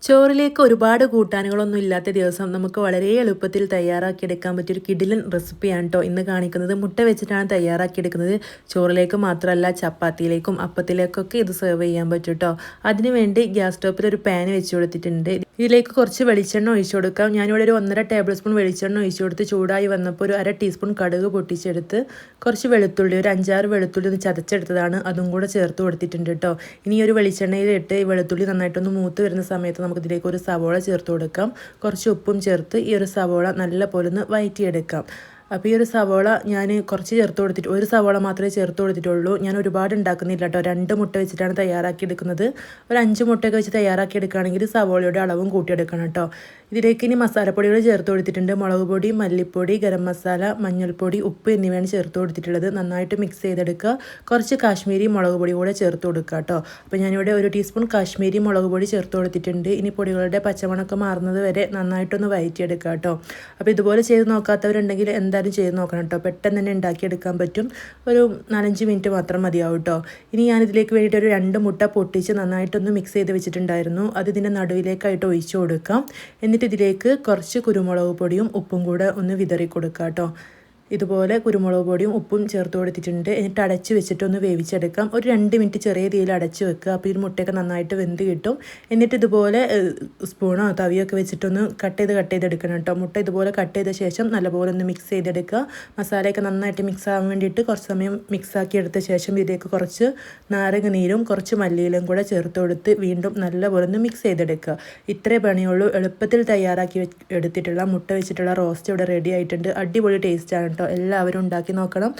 ചോറിലേക്ക് ഒരുപാട് കൂട്ടാനുകളൊന്നും ഇല്ലാത്ത ദിവസം നമുക്ക് വളരെ എളുപ്പത്തിൽ തയ്യാറാക്കിയെടുക്കാൻ പറ്റിയൊരു കിടിലൻ റെസിപ്പിയാണ് കേട്ടോ ഇന്ന് കാണിക്കുന്നത്. മുട്ട വെച്ചിട്ടാണ് തയ്യാറാക്കിയെടുക്കുന്നത്. ചോറിലേക്ക് മാത്രമല്ല ചപ്പാത്തിയിലേക്കും അപ്പത്തിലേക്കൊക്കെ ഇത് സെർവ് ചെയ്യാൻ പറ്റും കേട്ടോ. അതിനുവേണ്ടി ഗ്യാസ് സ്റ്റോപ്പിൽ ഒരു പാൻ വെച്ച് കൊടുത്തിട്ടുണ്ട്. ഇതിലേക്ക് കുറച്ച് വെളിച്ചെണ്ണ ഒഴിച്ചു കൊടുക്കാം. ഞാനിവിടെ ഒരു 1.5 ടേബിൾ സ്പൂൺ വെളിച്ചെണ്ണ ഒഴിച്ചു കൊടുത്ത് ചൂടായി വന്നപ്പോൾ ഒരു 1/2 ടീസ്പൂൺ കടുക് പൊട്ടിച്ചെടുത്ത് കുറച്ച് വെളുത്തുള്ളി, ഒരു 5-6 വെളുത്തുള്ളി ഒന്ന് ചതച്ചെടുത്തതാണ്, അതും കൂടെ ചേർത്ത് കൊടുത്തിട്ടുണ്ട് കേട്ടോ. ഇനി ഒരു വെളിച്ചെണ്ണയിലിട്ട് ഈ വെളുത്തുള്ളി നന്നായിട്ടൊന്ന് മൂത്ത് വരുന്ന സമയത്ത് നമുക്കിതിലേക്ക് ഒരു സവോള ചേർത്ത് കൊടുക്കാം. കുറച്ച് ഉപ്പും ചേർത്ത് ഈ ഒരു സവോള നല്ല പോലെ ഒന്ന് വഴറ്റിയെടുക്കാം. അപ്പോൾ ഈ ഒരു സവോള ഞാൻ കുറച്ച് ചേർത്ത് കൊടുത്തിട്ട്, ഒരു സവോള മാത്രമേ ചേർത്ത് കൊടുത്തിട്ടുള്ളൂ. ഞാൻ ഒരുപാട് ഉണ്ടാക്കുന്നില്ല കേട്ടോ. 2 മുട്ട വെച്ചിട്ടാണ് തയ്യാറാക്കിയെടുക്കുന്നത്. ഒരു 5 മുട്ടയൊക്കെ വെച്ച് തയ്യാറാക്കിയെടുക്കുകയാണെങ്കിൽ സവോളയുടെ അളവും കൂട്ടിയെടുക്കണം കേട്ടോ. ഇതിലേക്ക് ഇനി മസാലപ്പൊടികൾ ചേർത്ത് കൊടുത്തിട്ടുണ്ട്. മുളക് പൊടി, മല്ലിപ്പൊടി, ഗരം മസാല, മഞ്ഞൾപ്പൊടി, ഉപ്പ് എന്നിവയാണ് ചേർത്ത് കൊടുത്തിട്ടുള്ളത്. നന്നായിട്ട് മിക്സ് ചെയ്തെടുക്കുക. കുറച്ച് കാശ്മീരി മുളക് പൊടി കൂടെ ചേർത്ത് കൊടുക്കുക കേട്ടോ. അപ്പോൾ ഞാനിവിടെ 1 ടീസ്പൂൺ കാശ്മീരി മുളക് പൊടി ചേർത്ത് കൊടുത്തിട്ടുണ്ട്. ഇനി പൊടികളുടെ പച്ചമണമൊക്കെ മാറുന്നത് വരെ നന്നായിട്ടൊന്ന് വഴറ്റിയെടുക്കുക കേട്ടോ. അപ്പോൾ ഇതുപോലെ ചെയ്ത് നോക്കാത്തവരുണ്ടെങ്കിൽ എന്തായാലും ചെയ്ത് നോക്കണം കേട്ടോ. പെട്ടെന്ന് തന്നെ ഉണ്ടാക്കിയെടുക്കാൻ പറ്റും. ഒരു 4-5 മിനിറ്റ് മാത്രം മതിയാവും കേട്ടോ. ഇനി ഞാനിതിലേക്ക് വേണ്ടിയിട്ട് ഒരു 2 മുട്ട പൊട്ടിച്ച് നന്നായിട്ടൊന്ന് മിക്സ് ചെയ്ത് വെച്ചിട്ടുണ്ടായിരുന്നു. അത് ഇതിൻ്റെ നടുവിലേക്കായിട്ട് ഒഴിച്ചു കൊടുക്കാം. എന്നിട്ട് ഇതിലേക്ക് കുറച്ച് കുരുമുളക് പൊടിയും ഉപ്പും കൂടെ ഒന്ന് വിതറി കൊടുക്കാം കേട്ടോ. ഇതുപോലെ കുരുമുളക് പൊടിയും ഉപ്പും ചേർത്ത് കൊടുത്തിട്ടുണ്ട്. എന്നിട്ട് അടച്ച് വെച്ചിട്ടൊന്ന് വേവിച്ചെടുക്കാം. ഒരു 2 മിനിറ്റ് ചെറിയ തീയിൽ അടച്ച് വെക്കുക. അപ്പോൾ ഈ മുട്ടയൊക്കെ നന്നായിട്ട് വെന്ത് കിട്ടും. എന്നിട്ട് ഇതുപോലെ സ്പൂണോ തവിയൊക്കെ വെച്ചിട്ടൊന്ന് കട്ട് ചെയ്തെടുക്കണം കേട്ടോ. മുട്ട ഇതുപോലെ കട്ട് ചെയ്ത ശേഷം നല്ലപോലെ ഒന്ന് മിക്സ് ചെയ്തെടുക്കുക. മസാലയൊക്കെ നന്നായിട്ട് മിക്സ് ആവാൻ വേണ്ടിയിട്ട് കുറച്ച് സമയം മിക്സാക്കി എടുത്ത ശേഷം ഇതിലേക്ക് കുറച്ച് നാരങ്ങ നീരും കുറച്ച് മല്ലിയിലും കൂടെ ചേർത്ത് കൊടുത്ത് വീണ്ടും നല്ലപോലെ ഒന്ന് മിക്സ് ചെയ്തെടുക്കുക. ഇത്രേ പണിയുള്ളൂ. എളുപ്പത്തിൽ തയ്യാറാക്കി എടുത്തിട്ടുള്ള മുട്ട വെച്ചിട്ടുള്ള റോസ്റ്റ് ഇവിടെ റെഡി ആയിട്ടുണ്ട്. അടിപൊളി ടേസ്റ്റാണ് കേട്ടോ. എല്ലാവരും ഉണ്ടാക്കി നോക്കണം.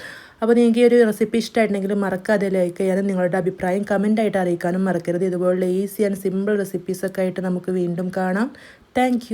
അപ്പോൾ നിങ്ങൾക്ക് ഈ ഒരു റെസിപ്പി ഇഷ്ടമായിട്ടുണ്ടെങ്കിൽ മറക്കാതെ ലൈക്ക് ചെയ്യാനും നിങ്ങളുടെ അഭിപ്രായം കമൻ്റായിട്ട് അറിയിക്കാനും മറക്കരുത്. ഇതുപോലുള്ള ഈസി ആൻഡ് സിമ്പിൾ റെസിപ്പീസൊക്കെ ആയിട്ട് നമുക്ക് വീണ്ടും കാണാം. താങ്ക്